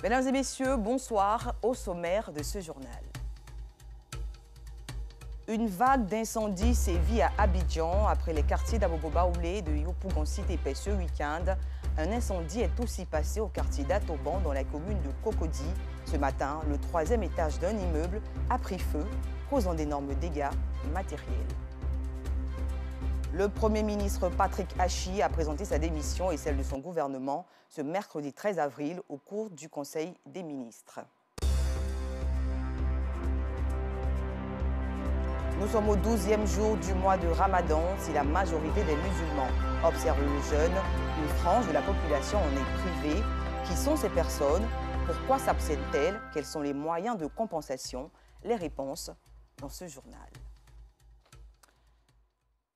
Mesdames et messieurs, bonsoir. Au sommaire de ce journal. Une vague d'incendies sévit à Abidjan après les quartiers d'Abobobaoulé de Yopougon-Sitépé ce week-end. Un incendie est aussi passé au quartier d'Atoban dans la commune de Cocody. Ce matin, le 3e étage d'un immeuble a pris feu, causant d'énormes dégâts matériels. Le Premier ministre Patrick Achi a présenté sa démission et celle de son gouvernement ce mercredi 13 avril au cours du Conseil des ministres. Nous sommes au 12e jour du mois de Ramadan. Si la majorité des musulmans observent le jeûne, une frange de la population en est privée. Qui sont ces personnes? Pourquoi s'abstiennent-elles? Quels sont les moyens de compensation? Les réponses dans ce journal.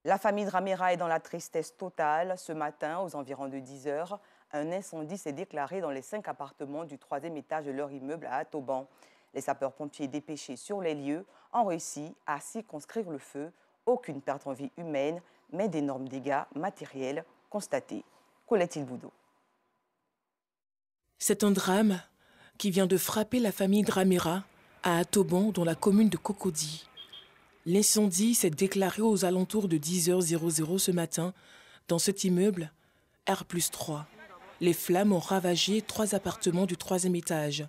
La famille Dramera est dans la tristesse totale. Ce matin, aux environs de 10 h, un incendie s'est déclaré dans les 5 appartements du 3e étage de leur immeuble à Atoban. Les sapeurs-pompiers dépêchés sur les lieux ont réussi à circonscrire le feu. Aucune perte en vie humaine, mais d'énormes dégâts matériels constatés. Colette Ilboudou. C'est un drame qui vient de frapper la famille Dramera à Atoban, dans la commune de Cocody. L'incendie s'est déclaré aux alentours de 10h00 ce matin dans cet immeuble R+3. Les flammes ont ravagé 3 appartements du 3e étage.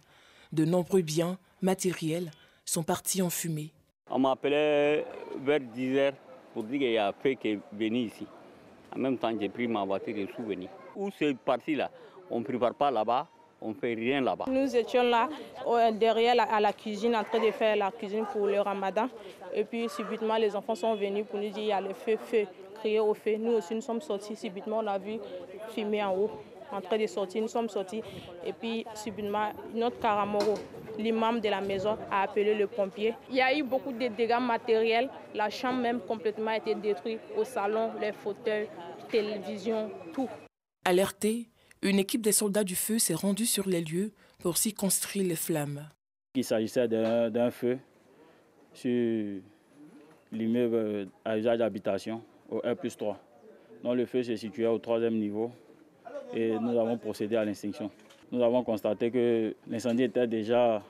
De nombreux biens matériels sont partis en fumée. On m'a appelé vers 10 h pour dire qu'il y a un feu qui est venu ici. En même temps, j'ai pris ma voiture et je suis venu. Où c'est parti là? On ne prépare pas là-bas, on ne fait rien là-bas. Nous étions là, derrière à la cuisine, en train de faire la cuisine pour le ramadan. Et puis subitement, les enfants sont venus pour nous dire qu'il y a le feu, crier au feu. Nous aussi, nous sommes sortis. Subitement, on a vu fumer en haut, en train de sortir. Nous sommes sortis. Et puis subitement, notre Karamoro, l'imam de la maison, a appelé le pompier. Il y a eu beaucoup de dégâts matériels. La chambre même complètement a été détruite. Au salon, les fauteuils, télévision, tout. Alertée, une équipe des soldats du feu s'est rendue sur les lieux pour circonscrire les flammes. Il s'agissait d'un feu sur l'immeuble à usage d'habitation au R+3. Donc le feu se situait au 3e niveau et nous avons procédé à l'extinction. Nous avons constaté que l'incendie était déjà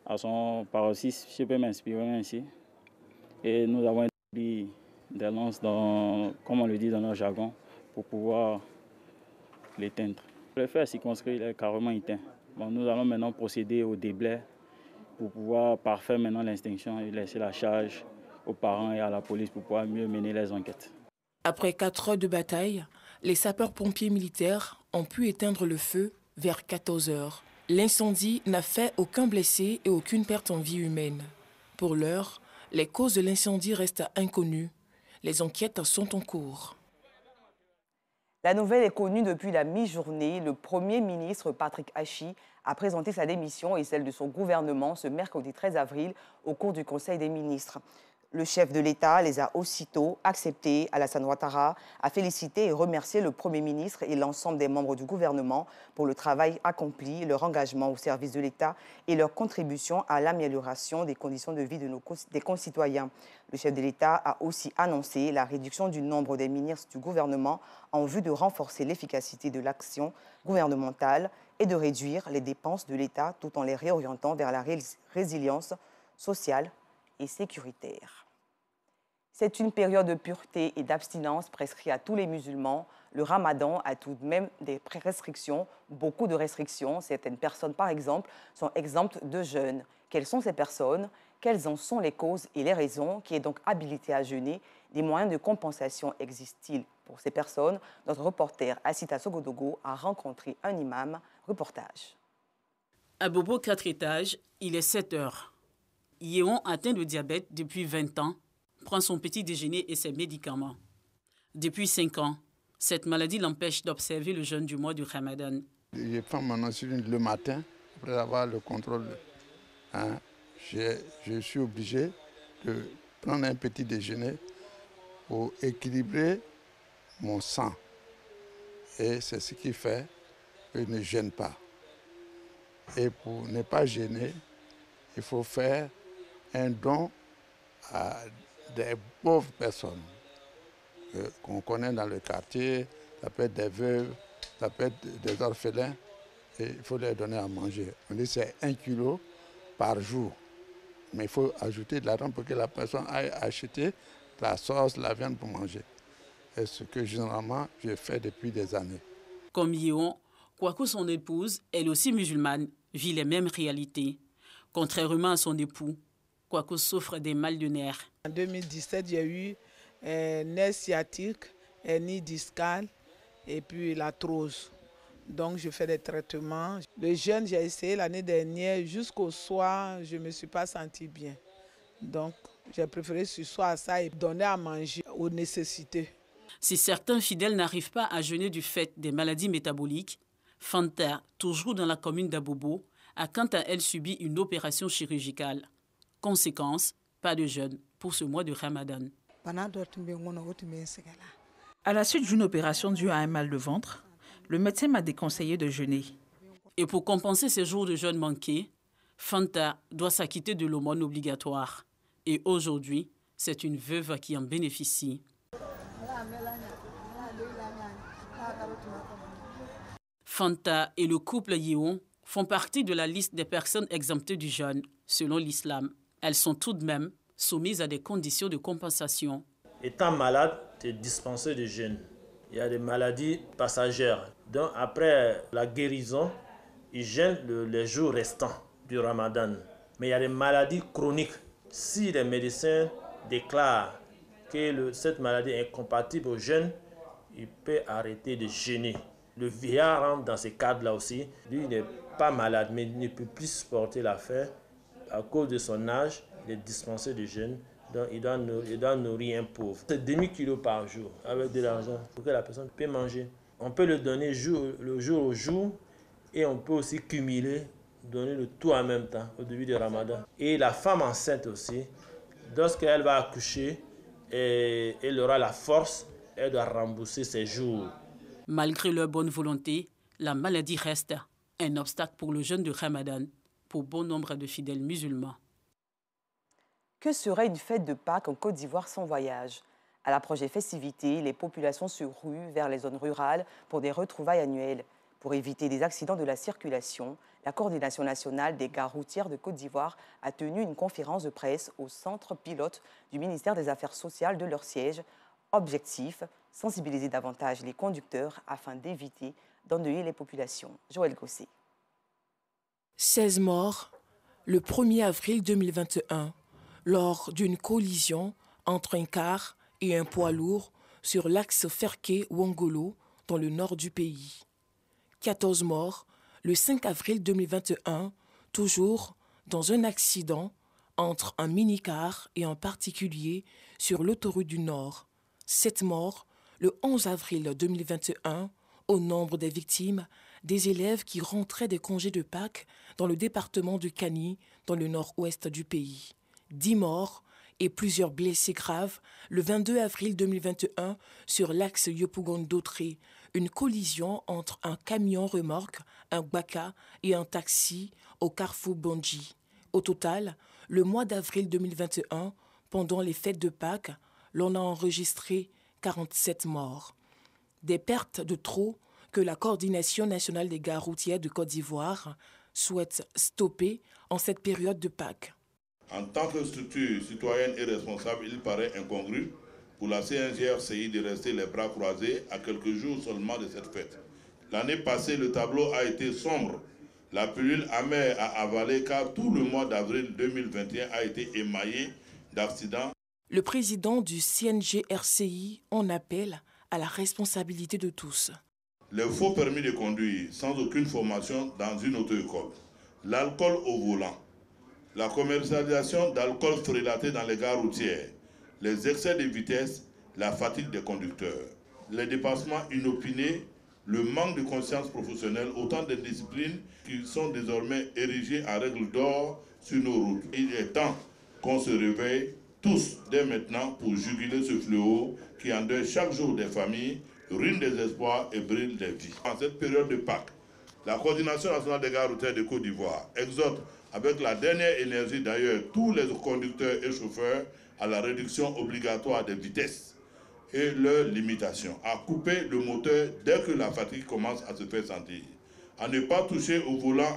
à son paroxysme, je peux m'inspirer ainsi. Et nous avons établi des lances, comme on le dit dans notre jargon, pour pouvoir l'éteindre. Le feu est circonscrit, il est carrément éteint. Bon, nous allons maintenant procéder au déblai pour pouvoir parfaire maintenant l'extinction et laisser la charge aux parents et à la police pour pouvoir mieux mener les enquêtes. Après 4 heures de bataille, les sapeurs-pompiers militaires ont pu éteindre le feu vers 14 h. L'incendie n'a fait aucun blessé et aucune perte en vie humaine. Pour l'heure, les causes de l'incendie restent inconnues. Les enquêtes sont en cours. La nouvelle est connue depuis la mi-journée. Le Premier ministre Patrick Achi a présenté sa démission et celle de son gouvernement ce mercredi 13 avril au cours du Conseil des ministres. Le chef de l'État les a aussitôt acceptés. Alassane Ouattara a félicité et remercié le Premier ministre et l'ensemble des membres du gouvernement pour le travail accompli, leur engagement au service de l'État et leur contribution à l'amélioration des conditions de vie des concitoyens. Le chef de l'État a aussi annoncé la réduction du nombre des ministres du gouvernement en vue de renforcer l'efficacité de l'action gouvernementale et de réduire les dépenses de l'État tout en les réorientant vers la résilience sociale et sécuritaire. C'est une période de pureté et d'abstinence prescrite à tous les musulmans. Le ramadan a tout de même des restrictions, beaucoup de restrictions. Certaines personnes, par exemple, sont exemptes de jeûne. Quelles sont ces personnes? Quelles en sont les causes et les raisons? Qui est donc habilité à jeûner? Des moyens de compensation existent-ils pour ces personnes? Notre reporter Assita Sogodogo a rencontré un imam. Reportage. À Bobo 4 étages, il est 7 h. Yéon, atteint de diabète depuis 20 ans, prend son petit déjeuner et ses médicaments. Depuis 5 ans, cette maladie l'empêche d'observer le jeûne du mois du Ramadan. Je prends mon insuline le matin, après avoir le contrôle. Je suis obligé de prendre un petit déjeuner pour équilibrer mon sang. Et c'est ce qui fait que je ne jeûne pas. Et pour ne pas jeûner, il faut faire un don à des pauvres personnes qu'on connaît dans le quartier. Ça peut être des veuves, ça peut être des orphelins. et il faut leur donner à manger. On dit que c'est 1 kilo par jour. Mais il faut ajouter de l'argent pour que la personne aille acheter la sauce, la viande pour manger. C'est ce que généralement je fais depuis des années. Comme Yéon, quoique son épouse, elle aussi musulmane, vit les mêmes réalités. Contrairement à son époux, quoique souffre des mal de nerfs. En 2017, j'ai eu un nerf sciatique, hernie discale et puis l'arthrose. Donc, je fais des traitements. Le jeûne, j'ai essayé l'année dernière. Jusqu'au soir, je ne me suis pas sentie bien. Donc, j'ai préféré sursoir à ça et donner à manger aux nécessités. Si certains fidèles n'arrivent pas à jeûner du fait des maladies métaboliques, Fanta, toujours dans la commune d'Abobo, a quant à elle subi une opération chirurgicale. Conséquence, pas de jeûne pour ce mois de Ramadan. À la suite d'une opération due à un mal de ventre, le médecin m'a déconseillé de jeûner. Et pour compenser ces jours de jeûne manqués, Fanta doit s'acquitter de l'aumône obligatoire. Et aujourd'hui, c'est une veuve qui en bénéficie. Fanta et le couple Yéon font partie de la liste des personnes exemptées du jeûne, selon l'islam. Elles sont tout de même soumises à des conditions de compensation. Étant malade, tu es dispensé de jeûne. Il y a des maladies passagères. Donc après la guérison, ils jeûnent les jours restants du Ramadan. Mais il y a des maladies chroniques. Si les médecins déclarent que cette maladie est incompatible au jeûne, il peut arrêter de jeûner. Le vieillard rentre dans ces cadres-là aussi. Lui, il n'est pas malade, mais il ne peut plus supporter l'affaire. À cause de son âge, il est dispensé de jeûne. Donc, il doit nourrir un pauvre. C'est demi-kilo par jour, avec de l'argent, pour que la personne puisse manger. On peut le donner le jour au jour, et on peut aussi cumuler, donner le tout en même temps, au début du Ramadan. Et la femme enceinte aussi, lorsqu'elle va accoucher, et elle aura la force, elle doit rembourser ses jours. Malgré leur bonne volonté, la maladie reste un obstacle pour le jeûne de Ramadan, pour bon nombre de fidèles musulmans. Que serait une fête de Pâques en Côte d'Ivoire sans voyage? À l'approche des festivités, les populations se ruent vers les zones rurales pour des retrouvailles annuelles. Pour éviter des accidents de la circulation, la Coordination nationale des gares routières de Côte d'Ivoire a tenu une conférence de presse au centre pilote du ministère des Affaires sociales de leur siège. Objectif, sensibiliser davantage les conducteurs afin d'éviter d'ennuyer les populations. Joël Gosset. 16 morts le 1er avril 2021 lors d'une collision entre un car et un poids lourd sur l'axe Ferké-Wongolo dans le nord du pays. 14 morts le 5 avril 2021, toujours dans un accident entre un minicar et un particulier sur l'autoroute du Nord. 7 morts le 11 avril 2021, au nombre des victimes, des élèves qui rentraient des congés de Pâques dans le département du Kani, dans le nord-ouest du pays. 10 morts et plusieurs blessés graves le 22 avril 2021 sur l'axe Yopougon-Dautré, une collision entre un camion-remorque, un Gbaka et un taxi au carrefour Bondji. Au total, le mois d'avril 2021, pendant les fêtes de Pâques, l'on a enregistré 47 morts. Des pertes de trop que la Coordination nationale des gares routières de Côte d'Ivoire souhaite stopper en cette période de Pâques. En tant que structure citoyenne et responsable, il paraît incongru pour la CNGRCI de rester les bras croisés à quelques jours seulement de cette fête. L'année passée, le tableau a été sombre. La pilule amère à avaler car tout le mois d'avril 2021 a été émaillé d'accidents. Le président du CNGRCI en appelle à la responsabilité de tous. Les faux permis de conduire sans aucune formation dans une auto-école, l'alcool au volant, la commercialisation d'alcool frélaté dans les gares routières, les excès de vitesse, la fatigue des conducteurs, les dépassements inopinés, le manque de conscience professionnelle, autant de disciplines qui sont désormais érigées en règle d'or sur nos routes. Il est temps qu'on se réveille tous dès maintenant pour juguler ce fléau qui endeuille chaque jour des familles, ruine des espoirs et brûle des vies. En cette période de Pâques, la Coordination nationale des gares routières de Côte d'Ivoire exhorte avec la dernière énergie d'ailleurs tous les conducteurs et chauffeurs à la réduction obligatoire des vitesses et leur limitation, à couper le moteur dès que la fatigue commence à se faire sentir, à ne pas toucher au volant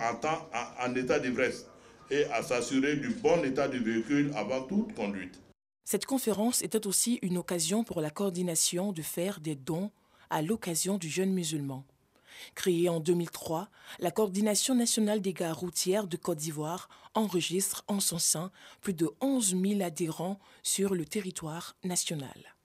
en état d'ivresse et à s'assurer du bon état du véhicule avant toute conduite. Cette conférence était aussi une occasion pour la coordination de faire des dons à l'occasion du jeûne musulman. Créée en 2003, la Coordination nationale des gares routières de Côte d'Ivoire enregistre en son sein plus de 11 000 adhérents sur le territoire national.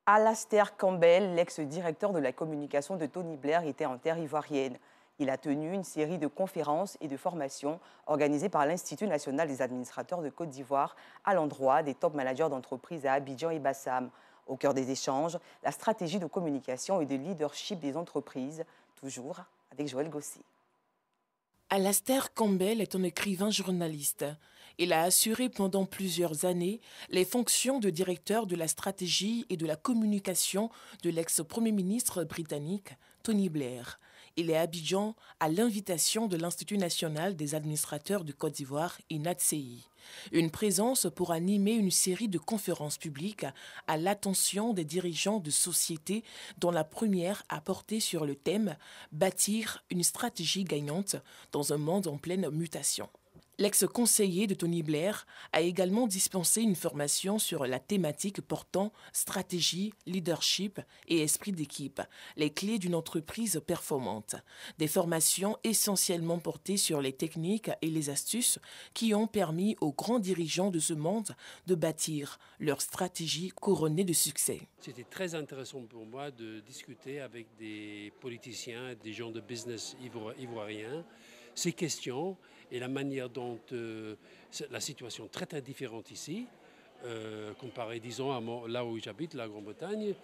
Alastair Campbell, l'ex-directeur de la communication de Tony Blair, était en terre ivoirienne. Il a tenu une série de conférences et de formations organisées par l'Institut national des administrateurs de Côte d'Ivoire à l'endroit des top managers d'entreprises à Abidjan et Bassam. Au cœur des échanges, la stratégie de communication et de leadership des entreprises, toujours avec Joël Gossi. Alastair Campbell est un écrivain journaliste. Il a assuré pendant plusieurs années les fonctions de directeur de la stratégie et de la communication de l'ex-premier ministre britannique Tony Blair. Il est à Abidjan à l'invitation de l'Institut national des administrateurs de Côte d'Ivoire, INADCI. Une présence pour animer une série de conférences publiques à l'attention des dirigeants de sociétés dont la première a porté sur le thème « Bâtir une stratégie gagnante dans un monde en pleine mutation ». L'ex-conseiller de Tony Blair a également dispensé une formation sur la thématique portant stratégie, leadership et esprit d'équipe, les clés d'une entreprise performante. Des formations essentiellement portées sur les techniques et les astuces qui ont permis aux grands dirigeants de ce monde de bâtir leur stratégie couronnée de succès. C'était très intéressant pour moi de discuter avec des politiciens, des gens de business ivoiriens, ces questions et la manière dont la situation est très très différente ici, comparé disons à là où j'habite, la Grande-Bretagne.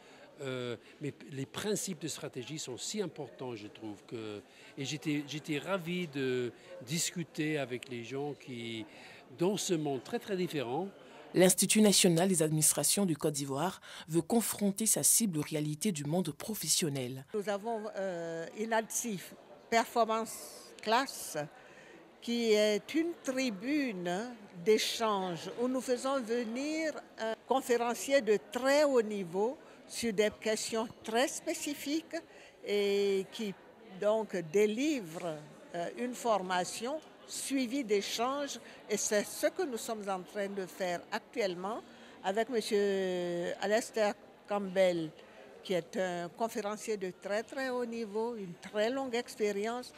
Mais les principes de stratégie sont si importants, je trouve. Et j'étais ravi de discuter avec les gens qui, dans ce monde très très différent. L'Institut national des administrations du Côte d'Ivoire veut confronter sa cible aux réalités du monde professionnel. Nous avons INADCI Performance Class, qui est une tribune d'échange où nous faisons venir un conférencier de très haut niveau sur des questions très spécifiques et qui donc délivre une formation suivie d'échanges. Et c'est ce que nous sommes en train de faire actuellement avec M. Alastair Campbell, qui est un conférencier de très très haut niveau, une très longue expérience,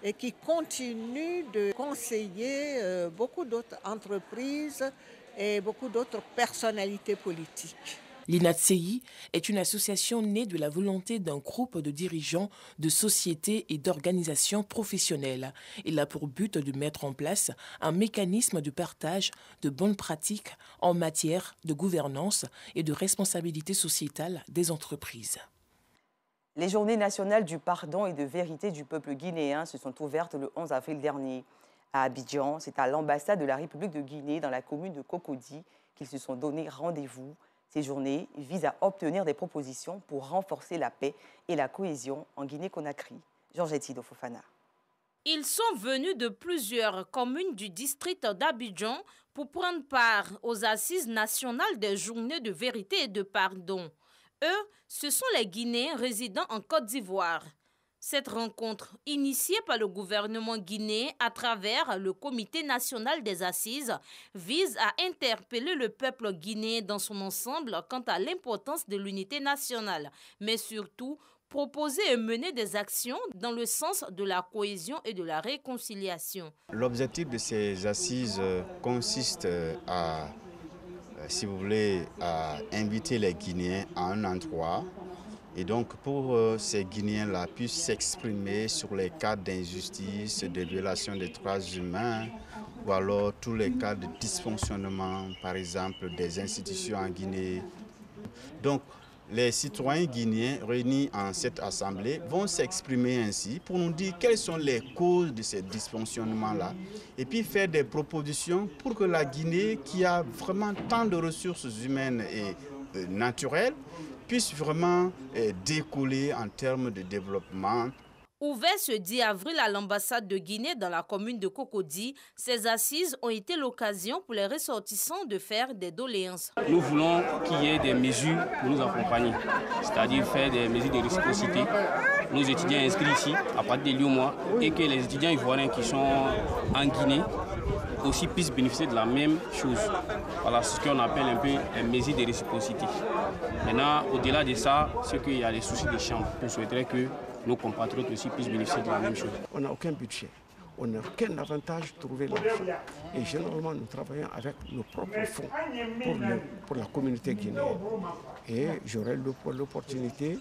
et qui continue de conseiller beaucoup d'autres entreprises et beaucoup d'autres personnalités politiques. L'INADCI est une association née de la volonté d'un groupe de dirigeants de sociétés et d'organisations professionnelles. Il a pour but de mettre en place un mécanisme de partage de bonnes pratiques en matière de gouvernance et de responsabilité sociétale des entreprises. Les journées nationales du pardon et de vérité du peuple guinéen se sont ouvertes le 11 avril dernier. À Abidjan, c'est à l'ambassade de la République de Guinée, dans la commune de Cocody, qu'ils se sont donné rendez-vous. Ces journées visent à obtenir des propositions pour renforcer la paix et la cohésion en Guinée-Conakry. Georgette Sido Fofana. Ils sont venus de plusieurs communes du district d'Abidjan pour prendre part aux assises nationales des journées de vérité et de pardon. Eux, ce sont les Guinéens résidant en Côte d'Ivoire. Cette rencontre, initiée par le gouvernement guinéen à travers le Comité national des assises, vise à interpeller le peuple guinéen dans son ensemble quant à l'importance de l'unité nationale, mais surtout proposer et mener des actions dans le sens de la cohésion et de la réconciliation. L'objectif de ces assises consiste à, si vous voulez, à inviter les Guinéens à un endroit et donc pour ces Guinéens-là puissent s'exprimer sur les cas d'injustice, de violation des droits humains ou alors tous les cas de dysfonctionnement, par exemple, des institutions en Guinée. Donc, les citoyens guinéens réunis en cette assemblée vont s'exprimer ainsi pour nous dire quelles sont les causes de ces dysfonctionnements-là et puis faire des propositions pour que la Guinée, qui a vraiment tant de ressources humaines et naturelles, puisse vraiment décoller en termes de développement. Ouvert ce 10 avril à l'ambassade de Guinée dans la commune de Cocody, ces assises ont été l'occasion pour les ressortissants de faire des doléances. Nous voulons qu'il y ait des mesures pour nous accompagner, c'est-à-dire faire des mesures de réciprocité nos étudiants inscrits ici à partir de l'UMOA et que les étudiants ivoiriens qui sont en Guinée aussi puissent bénéficier de la même chose. Voilà ce qu'on appelle un peu une mesure de réciprocité. Maintenant, au-delà de ça, c'est qu'il y a les soucis de chambre. On souhaiterait que nos compatriotes aussi puissent bénéficier de la même chose. On n'a aucun budget. On n'a aucun avantage de trouver l'argent. Et généralement, nous travaillons avec nos propres fonds pour la communauté guinéenne. Et j'aurai l'opportunité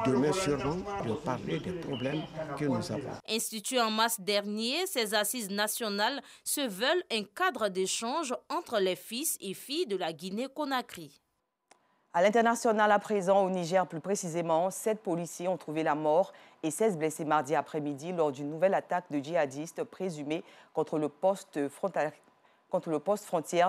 demain sûrement de parler des problèmes que nous avons. Institué en mars dernier, ces assises nationales se veulent un cadre d'échange entre les fils et filles de la Guinée-Conakry. À l'international à présent, au Niger plus précisément, 7 policiers ont trouvé la mort et 16 blessés mardi après-midi lors d'une nouvelle attaque de djihadistes présumés contre le poste frontière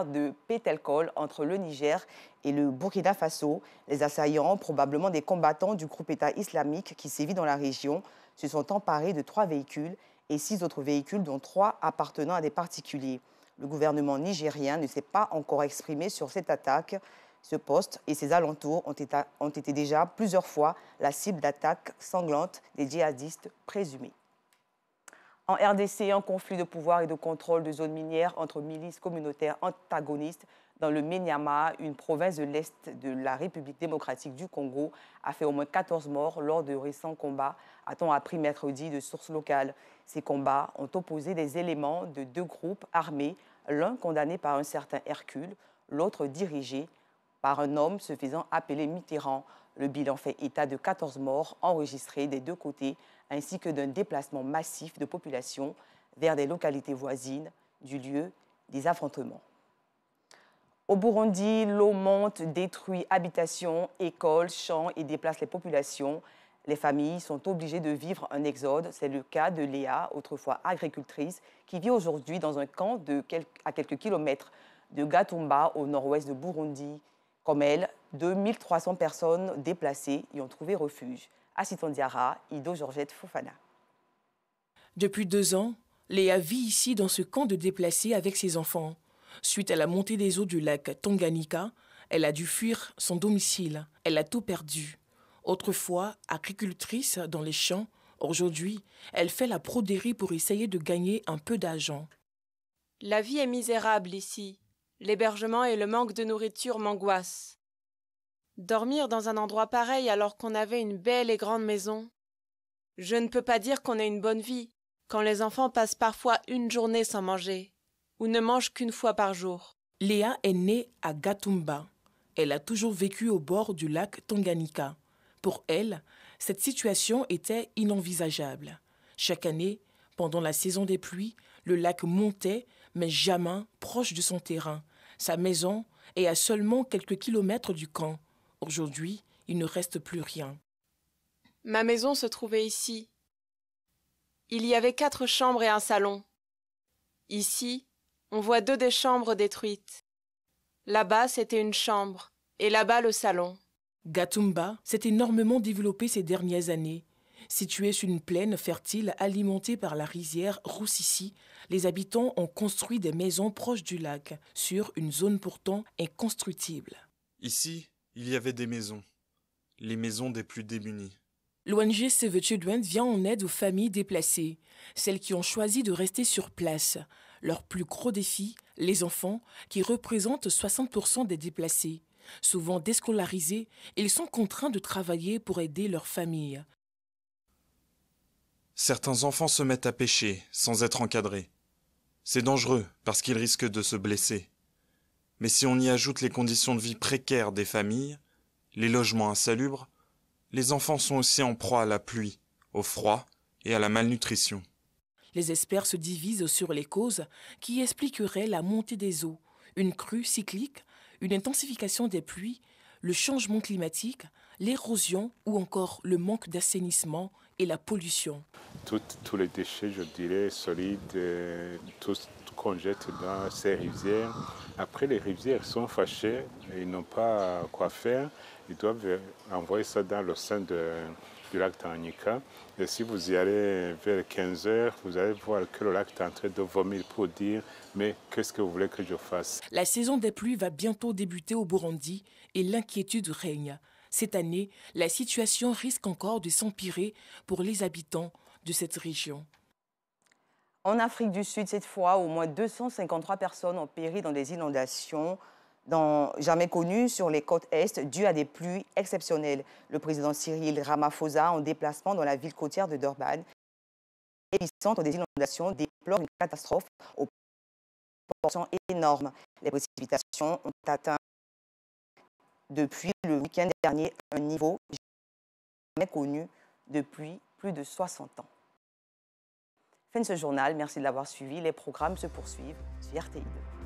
de Pételkol entre le Niger et le Burkina Faso. Les assaillants, probablement des combattants du groupe État islamique qui sévit dans la région, se sont emparés de 3 véhicules et 6 autres véhicules, dont 3 appartenant à des particuliers. Le gouvernement nigérien ne s'est pas encore exprimé sur cette attaque. Ce poste et ses alentours ont été déjà plusieurs fois la cible d'attaques sanglantes des djihadistes présumés. En RDC, un conflit de pouvoir et de contrôle de zones minières entre milices communautaires antagonistes dans le Menyama, une province de l'Est de la République démocratique du Congo, a fait au moins 14 morts lors de récents combats, a-t-on appris mercredi de sources locales. Ces combats ont opposé des éléments de 2 groupes armés, l'un condamné par un certain Hercule, l'autre dirigé par un homme se faisant appeler Mitterrand. Le bilan fait état de 14 morts enregistrés des 2 côtés, ainsi que d'un déplacement massif de population vers des localités voisines du lieu des affrontements. Au Burundi, l'eau monte, détruit habitations, écoles, champs et déplace les populations. Les familles sont obligées de vivre un exode. C'est le cas de Léa, autrefois agricultrice, qui vit aujourd'hui dans un camp à quelques kilomètres de Gatumba, au nord-ouest de Burundi. Comme elle, 2300 personnes déplacées y ont trouvé refuge. Assiton Diarra, Ido Georgette Fofana. Depuis 2 ans, Léa vit ici dans ce camp de déplacés avec ses enfants. Suite à la montée des eaux du lac Tanganyika, elle a dû fuir son domicile. Elle a tout perdu. Autrefois agricultrice dans les champs, aujourd'hui, elle fait la broderie pour essayer de gagner un peu d'argent. La vie est misérable ici. L'hébergement et le manque de nourriture m'angoissent. Dormir dans un endroit pareil alors qu'on avait une belle et grande maison. Je ne peux pas dire qu'on ait une bonne vie, quand les enfants passent parfois une journée sans manger, ou ne mangent qu'une fois par jour. Léa est née à Gatumba. Elle a toujours vécu au bord du lac Tanganyika. Pour elle, cette situation était inenvisageable. Chaque année, pendant la saison des pluies, le lac montait, mais jamais proche de son terrain. Sa maison est à seulement quelques kilomètres du camp. Aujourd'hui, il ne reste plus rien. Ma maison se trouvait ici. Il y avait 4 chambres et un salon. Ici, on voit 2 des chambres détruites. Là-bas, c'était une chambre, et là-bas, le salon. Gatumba s'est énormément développé ces dernières années. Située sur une plaine fertile alimentée par la rizière Roussissi, les habitants ont construit des maisons proches du lac, sur une zone pourtant inconstructible. Ici, il y avait des maisons, les maisons des plus démunis. L'ONG Save the Children vient en aide aux familles déplacées, celles qui ont choisi de rester sur place. Leur plus gros défi, les enfants, qui représentent 60% des déplacés. Souvent déscolarisés, ils sont contraints de travailler pour aider leur famille. Certains enfants se mettent à pêcher sans être encadrés. C'est dangereux parce qu'ils risquent de se blesser. Mais si on y ajoute les conditions de vie précaires des familles, les logements insalubres, les enfants sont aussi en proie à la pluie, au froid et à la malnutrition. Les experts se divisent sur les causes qui expliqueraient la montée des eaux, une crue cyclique, une intensification des pluies, le changement climatique, l'érosion ou encore le manque d'assainissement et la pollution. Tous les déchets, je dirais, solides, tous qu'on jette dans ces rivières. Après, les rivières sont fâchées, ils n'ont pas quoi faire. Ils doivent envoyer ça dans le sein du lac Tanganyika. Et si vous y allez vers 15 h, vous allez voir que le lac est en train de vomir pour dire « Mais qu'est-ce que vous voulez que je fasse ?» La saison des pluies va bientôt débuter au Burundi et l'inquiétude règne. Cette année, la situation risque encore de s'empirer pour les habitants de cette région. En Afrique du Sud, cette fois, au moins 253 personnes ont péri dans des inondations jamais connues sur les côtes Est dues à des pluies exceptionnelles. Le président Cyril Ramaphosa, en déplacement dans la ville côtière de Durban, épicentre des inondations, déplore une catastrophe aux proportions énormes. Les précipitations ont atteint depuis le week-end dernier un niveau jamais connu depuis plus de 60 ans. Fin de ce journal, merci de l'avoir suivi. Les programmes se poursuivent sur RTI2.